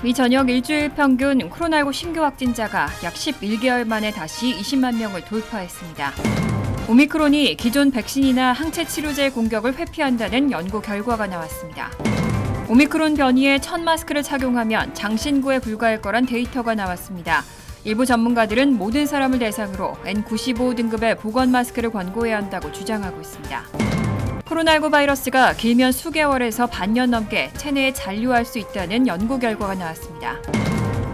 미 전역 일주일 평균 코로나19 신규 확진자가 약 11개월 만에 다시 20만 명을 돌파했습니다. 오미크론이 기존 백신이나 항체 치료제 공격을 회피한다는 연구 결과가 나왔습니다. 오미크론 변이에 첫 마스크를 착용하면 장신구에 불과할 거란 데이터가 나왔습니다. 일부 전문가들은 모든 사람을 대상으로 N95 등급의 보건 마스크를 권고해야 한다고 주장하고 있습니다. 코로나19 바이러스가 길면 수개월에서 반년 넘게 체내에 잔류할 수 있다는 연구 결과가 나왔습니다.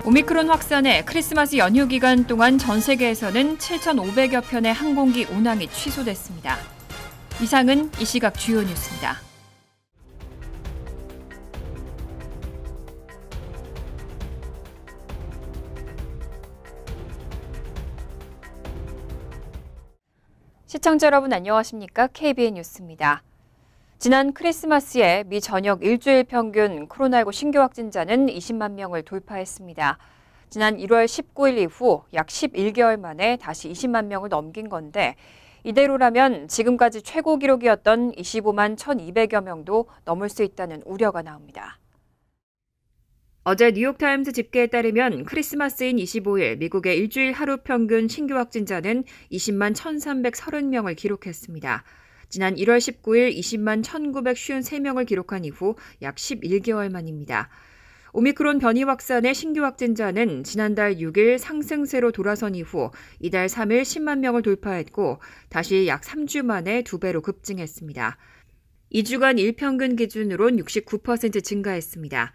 오미크론 확산에 크리스마스 연휴 기간 동안 전 세계에서는 7,500여 편의 항공기 운항이 취소됐습니다. 이상은 이 시각 주요 뉴스입니다. 시청자 여러분 안녕하십니까? KBN 뉴스입니다. 지난 크리스마스에 미 전역 일주일 평균 코로나19 신규 확진자는 20만 명을 돌파했습니다. 지난 1월 19일 이후 약 11개월 만에 다시 20만 명을 넘긴 건데 이대로라면 지금까지 최고 기록이었던 25만 1,200여 명도 넘을 수 있다는 우려가 나옵니다. 어제 뉴욕타임스 집계에 따르면 크리스마스인 25일 미국의 일주일 하루 평균 신규 확진자는 20만 1,330명을 기록했습니다. 지난 1월 19일 20만 1,953명을 기록한 이후 약 11개월 만입니다. 오미크론 변이 확산의 신규 확진자는 지난달 6일 상승세로 돌아선 이후 이달 3일 10만 명을 돌파했고 다시 약 3주 만에 2배로 급증했습니다. 2주간 일평균 기준으론 69% 증가했습니다.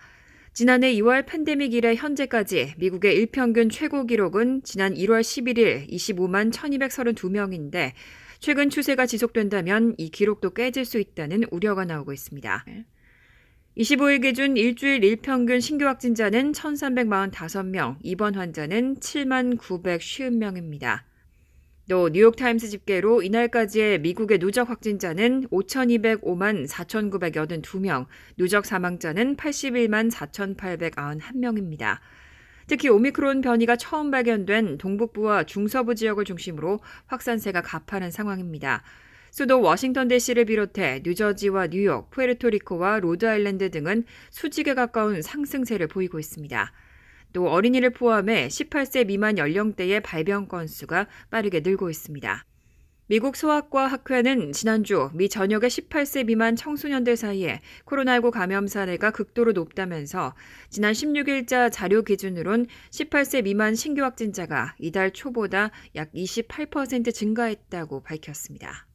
지난해 2월 팬데믹 이래 현재까지 미국의 일평균 최고 기록은 지난 1월 11일 25만 1,232명인데 최근 추세가 지속된다면 이 기록도 깨질 수 있다는 우려가 나오고 있습니다. 25일 기준 일주일 일평균 신규 확진자는 1,345명, 입원 환자는 7만 950명입니다. 또 뉴욕타임스 집계로 이날까지의 미국의 누적 확진자는 5,205만 4,982명, 누적 사망자는 81만 4,891명입니다. 특히 오미크론 변이가 처음 발견된 동북부와 중서부 지역을 중심으로 확산세가 가파른 상황입니다. 수도 워싱턴 DC를 비롯해 뉴저지와 뉴욕, 푸에르토리코와 로드아일랜드 등은 수직에 가까운 상승세를 보이고 있습니다. 또 어린이를 포함해 18세 미만 연령대의 발병 건수가 빠르게 늘고 있습니다. 미국 소아과 학회는 지난주 미 전역의 18세 미만 청소년들 사이에 코로나19 감염 사례가 극도로 높다면서 지난 16일자 자료 기준으론 18세 미만 신규 확진자가 이달 초보다 약 28% 증가했다고 밝혔습니다.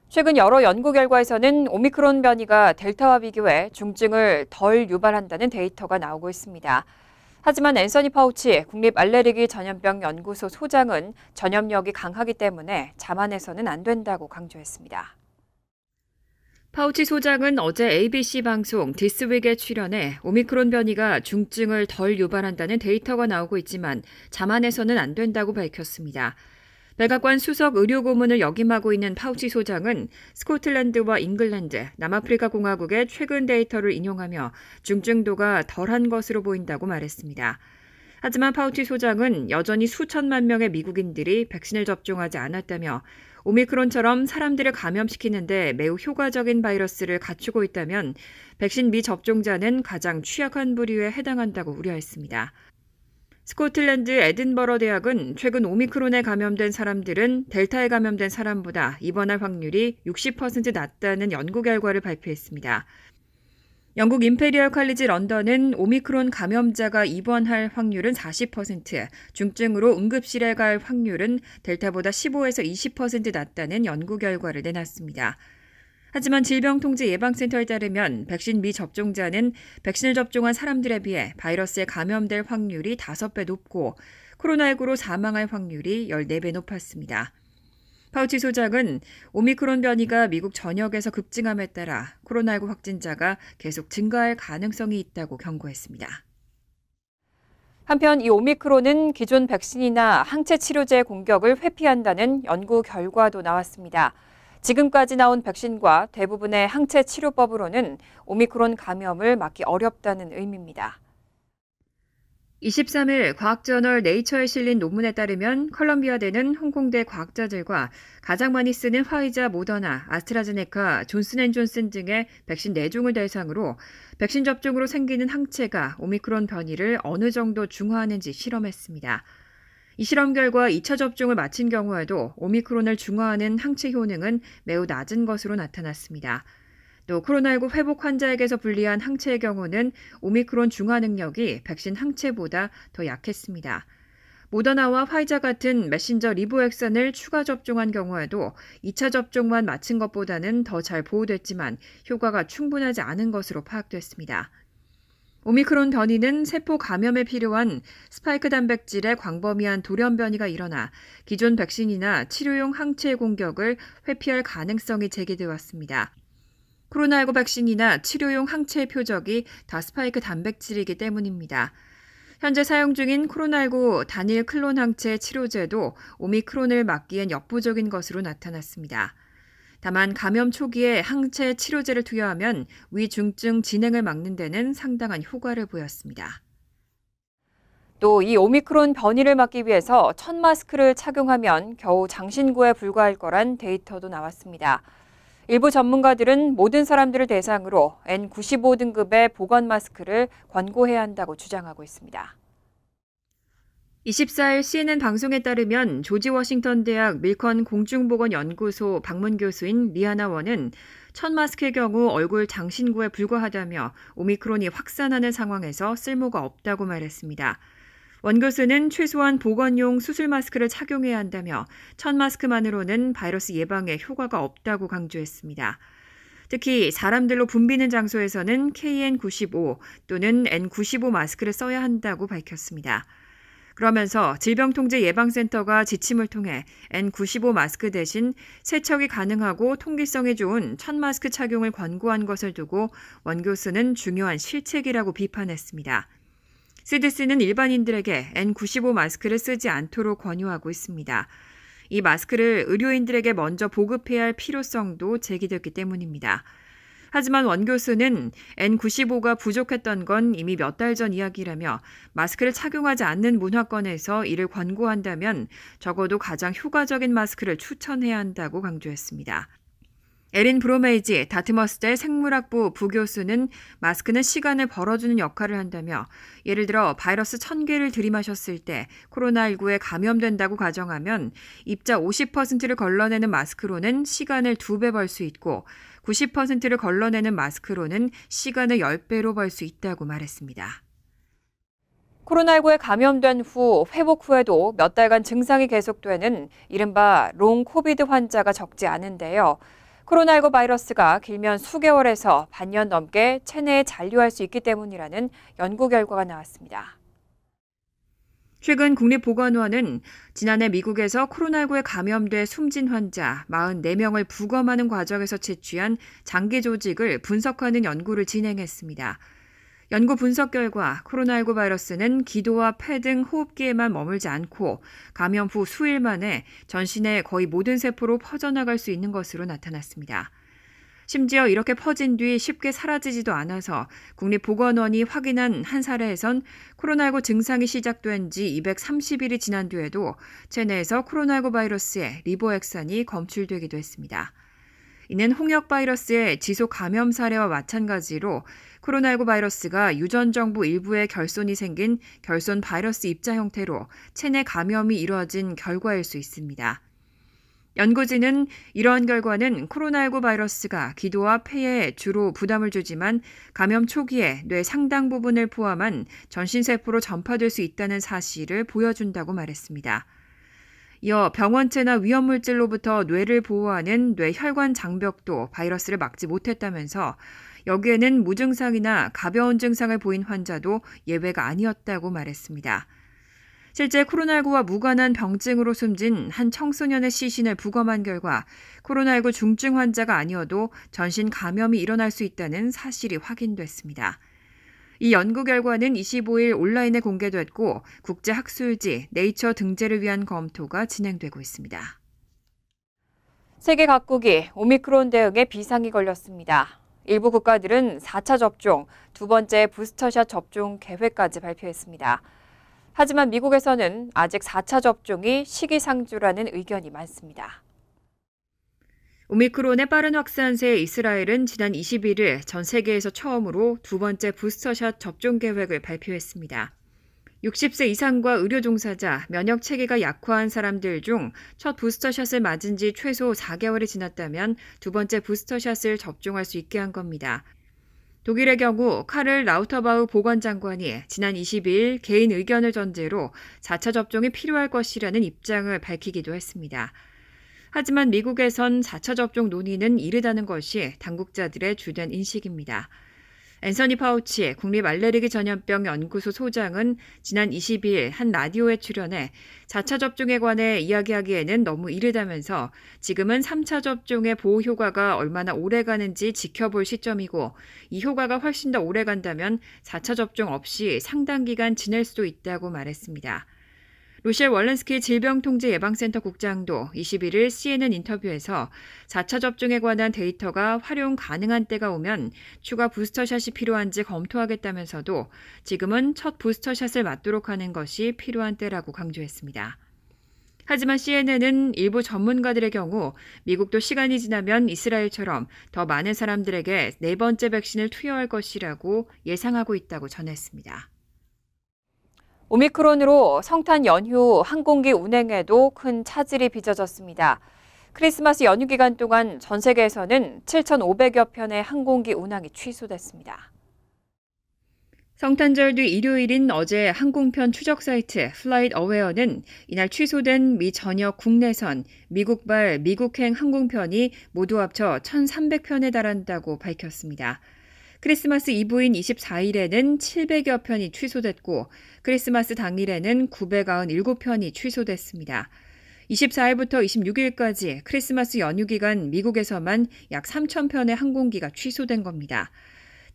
최근 여러 연구 결과에서는 오미크론 변이가 델타와 비교해 중증을 덜 유발한다는 데이터가 나오고 있습니다. 하지만 앤서니 파우치 국립알레르기 전염병 연구소 소장은 전염력이 강하기 때문에 자만해서는 안 된다고 강조했습니다. 파우치 소장은 어제 ABC 방송 디스윅에 출연해 오미크론 변이가 중증을 덜 유발한다는 데이터가 나오고 있지만 자만해서는 안 된다고 밝혔습니다. 백악관 수석 의료고문을 역임하고 있는 파우치 소장은 스코틀랜드와 잉글랜드, 남아프리카 공화국의 최근 데이터를 인용하며 중증도가 덜한 것으로 보인다고 말했습니다. 하지만 파우치 소장은 여전히 수천만 명의 미국인들이 백신을 접종하지 않았다며 오미크론처럼 사람들을 감염시키는데 매우 효과적인 바이러스를 갖추고 있다면 백신 미접종자는 가장 취약한 부류에 해당한다고 우려했습니다. 스코틀랜드 에든버러 대학은 최근 오미크론에 감염된 사람들은 델타에 감염된 사람보다 입원할 확률이 60% 낮다는 연구 결과를 발표했습니다. 영국 임페리얼 칼리지 런던은 오미크론 감염자가 입원할 확률은 40%, 중증으로 응급실에 갈 확률은 델타보다 15에서 20% 낮다는 연구 결과를 내놨습니다. 하지만 질병통제예방센터에 따르면 백신 미접종자는 백신을 접종한 사람들에 비해 바이러스에 감염될 확률이 5배 높고 코로나19로 사망할 확률이 14배 높았습니다. 파우치 소장은 오미크론 변이가 미국 전역에서 급증함에 따라 코로나19 확진자가 계속 증가할 가능성이 있다고 경고했습니다. 한편 이 오미크론은 기존 백신이나 항체 치료제 공격을 회피한다는 연구 결과도 나왔습니다. 지금까지 나온 백신과 대부분의 항체 치료법으로는 오미크론 감염을 막기 어렵다는 의미입니다. 23일 과학저널 네이처에 실린 논문에 따르면 컬럼비아대는 홍콩대 과학자들과 가장 많이 쓰는 화이자, 모더나, 아스트라제네카, 존슨앤존슨 등의 백신 4종을 대상으로 백신 접종으로 생기는 항체가 오미크론 변이를 어느 정도 중화하는지 실험했습니다. 이 실험 결과 2차 접종을 마친 경우에도 오미크론을 중화하는 항체 효능은 매우 낮은 것으로 나타났습니다. 또 코로나19 회복 환자에게서 분리한 항체의 경우는 오미크론 중화 능력이 백신 항체보다 더 약했습니다. 모더나와 화이자 같은 메신저 리보액산을 추가 접종한 경우에도 2차 접종만 마친 것보다는 더 잘 보호됐지만 효과가 충분하지 않은 것으로 파악됐습니다. 오미크론 변이는 세포 감염에 필요한 스파이크 단백질의 광범위한 돌연 변이가 일어나 기존 백신이나 치료용 항체의 공격을 회피할 가능성이 제기되어 왔습니다. 코로나19 백신이나 치료용 항체의 표적이 다 스파이크 단백질이기 때문입니다. 현재 사용 중인 코로나19 단일 클론 항체 치료제도 오미크론을 막기엔 역부족인 것으로 나타났습니다. 다만 감염 초기에 항체 치료제를 투여하면 위중증 진행을 막는 데는 상당한 효과를 보였습니다. 또 이 오미크론 변이를 막기 위해서 첫 마스크를 착용하면 겨우 장신구에 불과할 거란 데이터도 나왔습니다. 일부 전문가들은 모든 사람들을 대상으로 N95 등급의 보건 마스크를 권고해야 한다고 주장하고 있습니다. 24일 CNN 방송에 따르면 조지 워싱턴 대학 밀컨 공중보건연구소 방문 교수인 리아나 원은 첫 마스크의 경우 얼굴 장신구에 불과하다며 오미크론이 확산하는 상황에서 쓸모가 없다고 말했습니다. 원 교수는 최소한 보건용 수술 마스크를 착용해야 한다며 첫 마스크만으로는 바이러스 예방에 효과가 없다고 강조했습니다. 특히 사람들로 붐비는 장소에서는 KN95 또는 N95 마스크를 써야 한다고 밝혔습니다. 그러면서 질병통제예방센터가 지침을 통해 N95 마스크 대신 세척이 가능하고 통기성이 좋은 첫 마스크 착용을 권고한 것을 두고 원 교수는 중요한 실책이라고 비판했습니다. CDC는 일반인들에게 N95 마스크를 쓰지 않도록 권유하고 있습니다. 이 마스크를 의료인들에게 먼저 보급해야 할 필요성도 제기됐기 때문입니다. 하지만 원 교수는 N95가 부족했던 건 이미 몇 달 전 이야기라며 마스크를 착용하지 않는 문화권에서 이를 권고한다면 적어도 가장 효과적인 마스크를 추천해야 한다고 강조했습니다. 에린 브로메이지 다트머스대 생물학부 부교수는 마스크는 시간을 벌어주는 역할을 한다며 예를 들어 바이러스 1000개를 들이마셨을 때 코로나19에 감염된다고 가정하면 입자 50%를 걸러내는 마스크로는 시간을 2배 벌 수 있고 90%를 걸러내는 마스크로는 시간을 10배로 벌 수 있다고 말했습니다. 코로나19에 감염된 후 회복 후에도 몇 달간 증상이 계속되는 이른바 롱 코비드 환자가 적지 않은데요. 코로나19 바이러스가 길면 수개월에서 반년 넘게 체내에 잔류할 수 있기 때문이라는 연구 결과가 나왔습니다. 최근 국립보건원은 지난해 미국에서 코로나19에 감염돼 숨진 환자 44명을 부검하는 과정에서 채취한 장기 조직을 분석하는 연구를 진행했습니다. 연구 분석 결과 코로나19 바이러스는 기도와 폐 등 호흡기에만 머물지 않고 감염 후 수일 만에 전신의 거의 모든 세포로 퍼져나갈 수 있는 것으로 나타났습니다. 심지어 이렇게 퍼진 뒤 쉽게 사라지지도 않아서 국립보건원이 확인한 한 사례에선 코로나19 증상이 시작된 지 230일이 지난 뒤에도 체내에서 코로나19 바이러스의 리보액산이 검출되기도 했습니다. 이는 홍역 바이러스의 지속 감염 사례와 마찬가지로 코로나19 바이러스가 유전 정보 일부에 결손이 생긴 결손 바이러스 입자 형태로 체내 감염이 이루어진 결과일 수 있습니다. 연구진은 이러한 결과는 코로나19 바이러스가 기도와 폐에 주로 부담을 주지만 감염 초기에 뇌 상당 부분을 포함한 전신세포로 전파될 수 있다는 사실을 보여준다고 말했습니다. 이어 병원체나 위험물질로부터 뇌를 보호하는 뇌혈관 장벽도 바이러스를 막지 못했다면서 여기에는 무증상이나 가벼운 증상을 보인 환자도 예외가 아니었다고 말했습니다. 실제 코로나19와 무관한 병증으로 숨진 한 청소년의 시신을 부검한 결과 코로나19 중증 환자가 아니어도 전신 감염이 일어날 수 있다는 사실이 확인됐습니다. 이 연구 결과는 25일 온라인에 공개됐고 국제학술지 네이처 등재를 위한 검토가 진행되고 있습니다. 세계 각국이 오미크론 대응에 비상이 걸렸습니다. 일부 국가들은 4차 접종, 두 번째 부스터샷 접종 계획까지 발표했습니다. 하지만 미국에서는 아직 4차 접종이 시기상조라는 의견이 많습니다. 오미크론의 빠른 확산세에 이스라엘은 지난 21일 전 세계에서 처음으로 두 번째 부스터샷 접종 계획을 발표했습니다. 60세 이상과 의료 종사자, 면역 체계가 약화한 사람들 중 첫 부스터샷을 맞은 지 최소 4개월이 지났다면 두 번째 부스터샷을 접종할 수 있게 한 겁니다. 독일의 경우 카를 라우터바우 보건장관이 지난 22일 개인 의견을 전제로 4차 접종이 필요할 것이라는 입장을 밝히기도 했습니다. 하지만 미국에선 4차 접종 논의는 이르다는 것이 당국자들의 주된 인식입니다. 앤서니 파우치 국립알레르기 전염병 연구소 소장은 지난 22일 한 라디오에 출연해 4차 접종에 관해 이야기하기에는 너무 이르다면서 지금은 3차 접종의 보호 효과가 얼마나 오래 가는지 지켜볼 시점이고 이 효과가 훨씬 더 오래 간다면 4차 접종 없이 상당 기간 지낼 수도 있다고 말했습니다. 로셸 월렌스키 질병통제예방센터 국장도 21일 CNN 인터뷰에서 4차 접종에 관한 데이터가 활용 가능한 때가 오면 추가 부스터샷이 필요한지 검토하겠다면서도 지금은 첫 부스터샷을 맞도록 하는 것이 필요한 때라고 강조했습니다. 하지만 CNN은 일부 전문가들의 경우 미국도 시간이 지나면 이스라엘처럼 더 많은 사람들에게 네 번째 백신을 투여할 것이라고 예상하고 있다고 전했습니다. 오미크론으로 성탄 연휴 항공기 운행에도 큰 차질이 빚어졌습니다. 크리스마스 연휴 기간 동안 전 세계에서는 7,500여 편의 항공기 운항이 취소됐습니다. 성탄절 뒤 일요일인 어제 항공편 추적 사이트 플라잇어웨어는 이날 취소된 미 전역 국내선, 미국발 미국행 항공편이 모두 합쳐 1,300편에 달한다고 밝혔습니다. 크리스마스 이브인 24일에는 700여 편이 취소됐고 크리스마스 당일에는 997편이 취소됐습니다. 24일부터 26일까지 크리스마스 연휴 기간 미국에서만 약 3,000편의 항공기가 취소된 겁니다.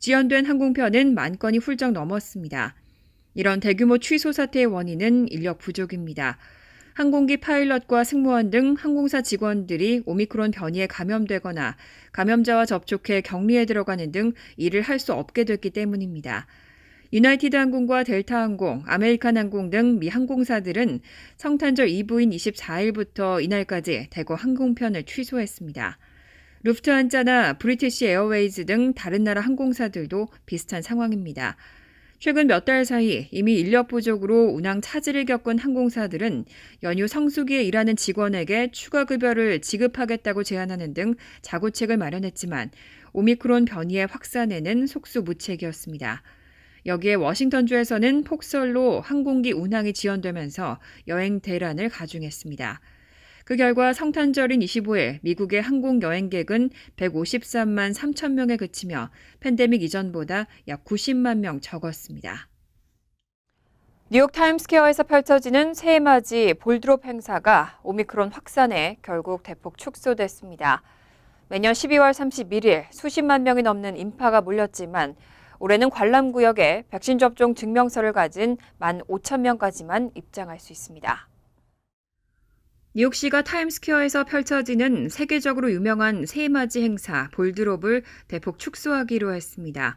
지연된 항공편은 10,000건이 훌쩍 넘었습니다. 이런 대규모 취소 사태의 원인은 인력 부족입니다. 항공기 파일럿과 승무원 등 항공사 직원들이 오미크론 변이에 감염되거나 감염자와 접촉해 격리에 들어가는 등 일을 할 수 없게 됐기 때문입니다. 유나이티드 항공과 델타 항공, 아메리칸 항공 등 미 항공사들은 성탄절 이브인 24일부터 이날까지 대거 항공편을 취소했습니다. 루프트한자나 브리티시 에어웨이즈 등 다른 나라 항공사들도 비슷한 상황입니다. 최근 몇 달 사이 이미 인력 부족으로 운항 차질을 겪은 항공사들은 연휴 성수기에 일하는 직원에게 추가 급여를 지급하겠다고 제안하는 등 자구책을 마련했지만 오미크론 변이의 확산에는 속수무책이었습니다. 여기에 워싱턴주에서는 폭설로 항공기 운항이 지연되면서 여행 대란을 가중했습니다. 그 결과 성탄절인 25일 미국의 항공 여행객은 153만 3천 명에 그치며 팬데믹 이전보다 약 90만 명 적었습니다. 뉴욕 타임스퀘어에서 펼쳐지는 새해맞이 볼드롭 행사가 오미크론 확산에 결국 대폭 축소됐습니다. 매년 12월 31일 수십만 명이 넘는 인파가 몰렸지만 올해는 관람구역에 백신 접종 증명서를 가진 15,000명까지만 입장할 수 있습니다. 뉴욕시가 타임스퀘어에서 펼쳐지는 세계적으로 유명한 새해맞이 행사 볼드롭을 대폭 축소하기로 했습니다.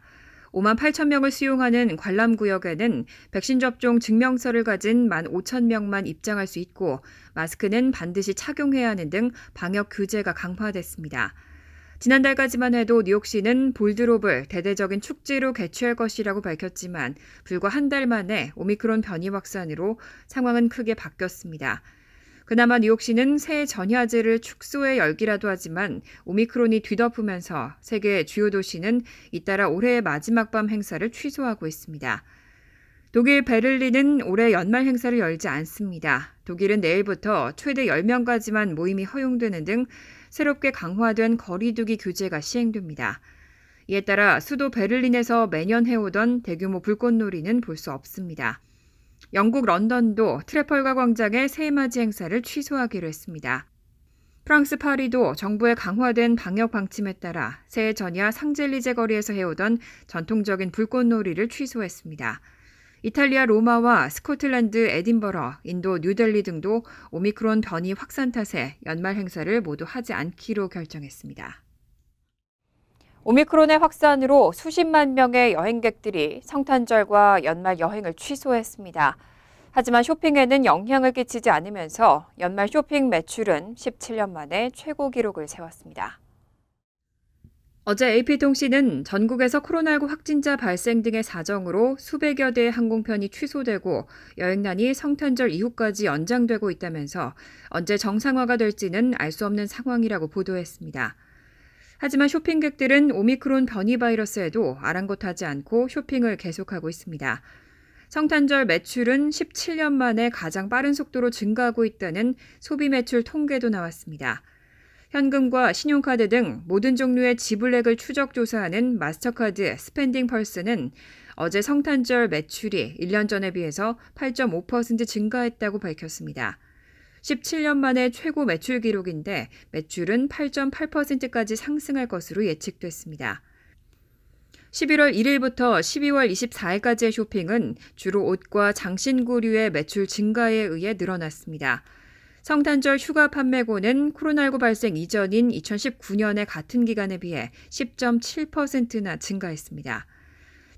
58,000명을 수용하는 관람구역에는 백신 접종 증명서를 가진 15,000명만 입장할 수 있고 마스크는 반드시 착용해야 하는 등 방역 규제가 강화됐습니다. 지난달까지만 해도 뉴욕시는 볼드롭을 대대적인 축제로 개최할 것이라고 밝혔지만 불과 한 달 만에 오미크론 변이 확산으로 상황은 크게 바뀌었습니다. 그나마 뉴욕시는 새해 전야제를 축소해 열기라도 하지만 오미크론이 뒤덮으면서 세계 주요 도시는 잇따라 올해의 마지막 밤 행사를 취소하고 있습니다. 독일 베를린은 올해 연말 행사를 열지 않습니다. 독일은 내일부터 최대 10명까지만 모임이 허용되는 등 새롭게 강화된 거리두기 규제가 시행됩니다. 이에 따라 수도 베를린에서 매년 해오던 대규모 불꽃놀이는 볼 수 없습니다. 영국 런던도 트래펄가 광장의 새해맞이 행사를 취소하기로 했습니다. 프랑스 파리도 정부의 강화된 방역 방침에 따라 새해 전야 상젤리제 거리에서 해오던 전통적인 불꽃놀이를 취소했습니다. 이탈리아 로마와 스코틀랜드 에딘버러, 인도 뉴델리 등도 오미크론 변이 확산 탓에 연말 행사를 모두 하지 않기로 결정했습니다. 오미크론의 확산으로 수십만 명의 여행객들이 성탄절과 연말 여행을 취소했습니다. 하지만 쇼핑에는 영향을 끼치지 않으면서 연말 쇼핑 매출은 17년 만에 최고 기록을 세웠습니다. 어제 AP통신은 전국에서 코로나19 확진자 발생 등의 사정으로 수백여 대의 항공편이 취소되고 여행난이 성탄절 이후까지 연장되고 있다면서 언제 정상화가 될지는 알 수 없는 상황이라고 보도했습니다. 하지만 쇼핑객들은 오미크론 변이 바이러스에도 아랑곳하지 않고 쇼핑을 계속하고 있습니다. 성탄절 매출은 17년 만에 가장 빠른 속도로 증가하고 있다는 소비 매출 통계도 나왔습니다. 현금과 신용카드 등 모든 종류의 지불액을 추적 조사하는 마스터카드 스펜딩 펄스는 어제 성탄절 매출이 1년 전에 비해서 8.5% 증가했다고 밝혔습니다. 17년 만에 최고 매출 기록인데 매출은 8.8%까지 상승할 것으로 예측됐습니다. 11월 1일부터 12월 24일까지의 쇼핑은 주로 옷과 장신구류의 매출 증가에 의해 늘어났습니다. 성탄절 휴가 판매고는 코로나19 발생 이전인 2019년의 같은 기간에 비해 10.7%나 증가했습니다.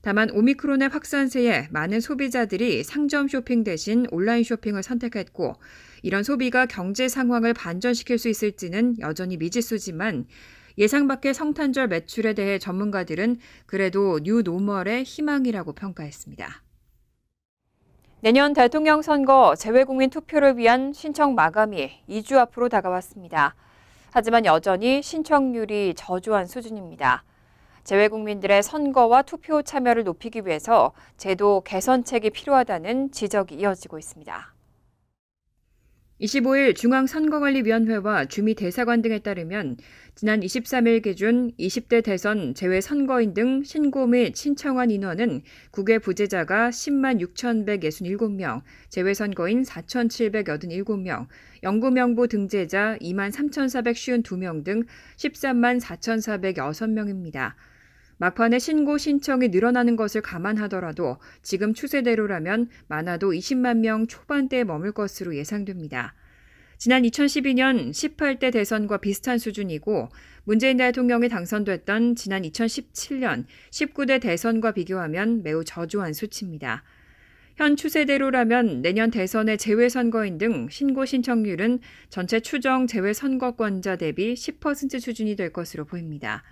다만 오미크론의 확산세에 많은 소비자들이 상점 쇼핑 대신 온라인 쇼핑을 선택했고 이런 소비가 경제 상황을 반전시킬 수 있을지는 여전히 미지수지만 예상 밖의 성탄절 매출에 대해 전문가들은 그래도 뉴 노멀의 희망이라고 평가했습니다. 내년 대통령 선거 재외국민 투표를 위한 신청 마감이 2주 앞으로 다가왔습니다. 하지만 여전히 신청률이 저조한 수준입니다. 재외국민들의 선거와 투표 참여를 높이기 위해서 제도 개선책이 필요하다는 지적이 이어지고 있습니다. 25일 중앙선거관리위원회와 주미대사관 등에 따르면 지난 23일 기준 20대 대선 재외선거인 등 신고 및 신청한 인원은 국외 부재자가 10만 6,167명, 재외선거인 4,787명, 영구명부 등재자 2만 3,452명 등 13만 4,406명입니다. 막판에 신고 신청이 늘어나는 것을 감안하더라도 지금 추세대로라면 많아도 20만 명 초반대에 머물 것으로 예상됩니다. 지난 2012년 18대 대선과 비슷한 수준이고 문재인 대통령이 당선됐던 지난 2017년 19대 대선과 비교하면 매우 저조한 수치입니다. 현 추세대로라면 내년 대선의 재외선거인 등 신고 신청률은 전체 추정 재외선거권자 대비 10% 수준이 될 것으로 보입니다.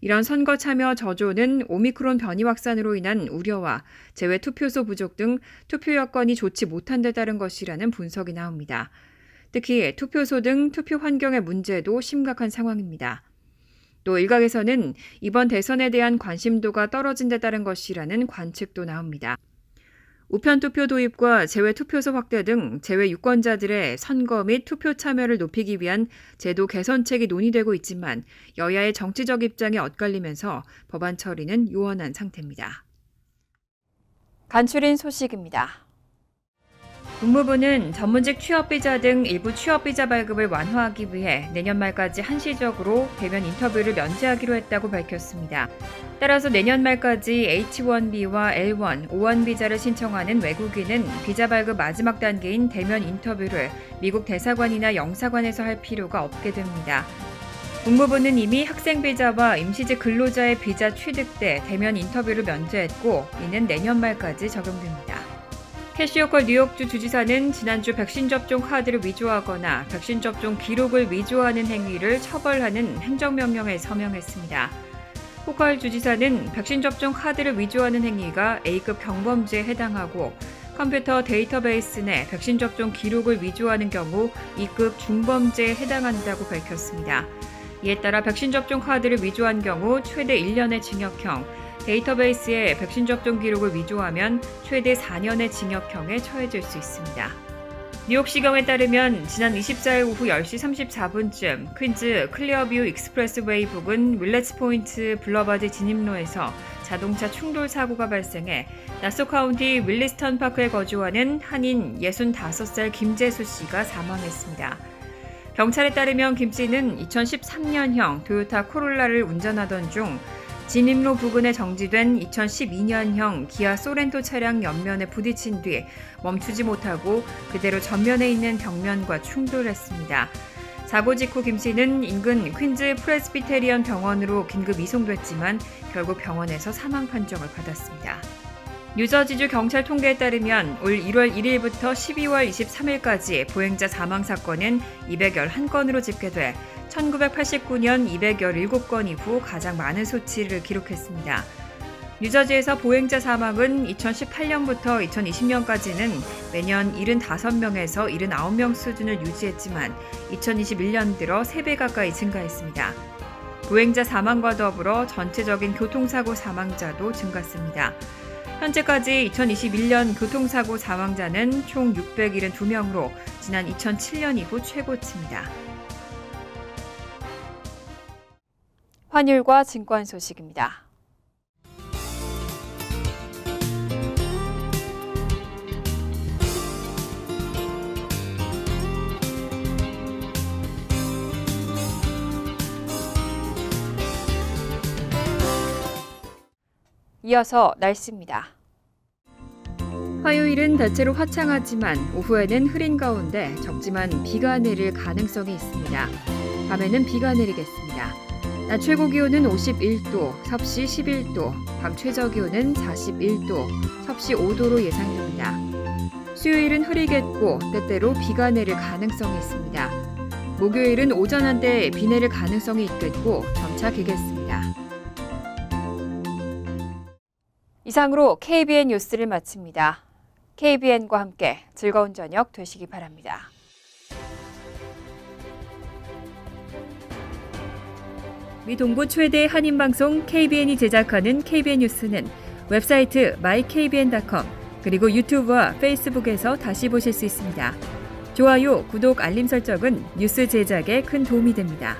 이런 선거 참여 저조는 오미크론 변이 확산으로 인한 우려와 재외 투표소 부족 등 투표 여건이 좋지 못한 데 따른 것이라는 분석이 나옵니다. 특히 투표소 등 투표 환경의 문제도 심각한 상황입니다. 또 일각에서는 이번 대선에 대한 관심도가 떨어진 데 따른 것이라는 관측도 나옵니다. 우편투표 도입과 재외투표소 확대 등 재외 유권자들의 선거 및 투표 참여를 높이기 위한 제도 개선책이 논의되고 있지만 여야의 정치적 입장이 엇갈리면서 법안 처리는 요원한 상태입니다. 간추린 소식입니다. 국무부는 전문직 취업비자 등 일부 취업비자 발급을 완화하기 위해 내년 말까지 한시적으로 대면 인터뷰를 면제하기로 했다고 밝혔습니다. 따라서 내년 말까지 H1B와 L1, O1 비자를 신청하는 외국인은 비자 발급 마지막 단계인 대면 인터뷰를 미국 대사관이나 영사관에서 할 필요가 없게 됩니다. 국무부는 이미 학생 비자와 임시직 근로자의 비자 취득 때 대면 인터뷰를 면제했고 이는 내년 말까지 적용됩니다. 캐시 호컬 뉴욕주 주지사는 지난주 백신 접종 카드를 위조하거나 백신 접종 기록을 위조하는 행위를 처벌하는 행정명령에 서명했습니다. 호컬 주지사는 백신 접종 카드를 위조하는 행위가 A급 경범죄에 해당하고 컴퓨터 데이터베이스 내 백신 접종 기록을 위조하는 경우 2급 중범죄에 해당한다고 밝혔습니다. 이에 따라 백신 접종 카드를 위조한 경우 최대 1년의 징역형, 데이터베이스에 백신 접종 기록을 위조하면 최대 4년의 징역형에 처해질 수 있습니다. 뉴욕시경에 따르면 지난 24일 오후 10시 34분쯤 퀸즈 클리어뷰 익스프레스웨이 부근 윌렛스 포인트 블러바드 진입로에서 자동차 충돌 사고가 발생해 나소 카운티 윌리스턴 파크에 거주하는 한인 65살 김재수 씨가 사망했습니다. 경찰에 따르면 김 씨는 2013년형 토요타 코롤라를 운전하던 중 진입로 부근에 정지된 2012년형 기아 소렌토 차량 옆면에 부딪힌 뒤 멈추지 못하고 그대로 전면에 있는 벽면과 충돌했습니다. 사고 직후 김 씨는 인근 퀸즈 프레스비테리언 병원으로 긴급 이송됐지만 결국 병원에서 사망 판정을 받았습니다. 뉴저지주 경찰 통계에 따르면 올 1월 1일부터 12월 23일까지 보행자 사망 사건은 211건으로 집계돼 1989년 217건 이후 가장 많은 수치를 기록했습니다. 뉴저지에서 보행자 사망은 2018년부터 2020년까지는 매년 75명에서 79명 수준을 유지했지만 2021년 들어 3배 가까이 증가했습니다. 보행자 사망과 더불어 전체적인 교통사고 사망자도 증가했습니다. 현재까지 2021년 교통사고 사망자는 총 672명으로 지난 2007년 이후 최고치입니다. 환율과 증권 소식입니다. 이어서 날씨입니다. 화요일은 대체로 화창하지만 오후에는 흐린 가운데 적지만 비가 내릴 가능성이 있습니다. 밤에는 비가 내리겠습니다. 낮 최고 기온은 51도, 섭씨 11도, 밤 최저 기온은 41도, 섭씨 5도로 예상됩니다. 수요일은 흐리겠고 때때로 비가 내릴 가능성이 있습니다. 목요일은 오전 한때 비 내릴 가능성이 있겠고 점차 개겠습니다. 이상으로 KBN 뉴스를 마칩니다. KBN과 함께 즐거운 저녁 되시기 바랍니다. 미 동부 최대 한인방송 KBN이 제작하는 KBN 뉴스는 웹사이트 mykbn.com 그리고 유튜브와 페이스북에서 다시 보실 수 있습니다. 좋아요, 구독, 알림 설정은 뉴스 제작에 큰 도움이 됩니다.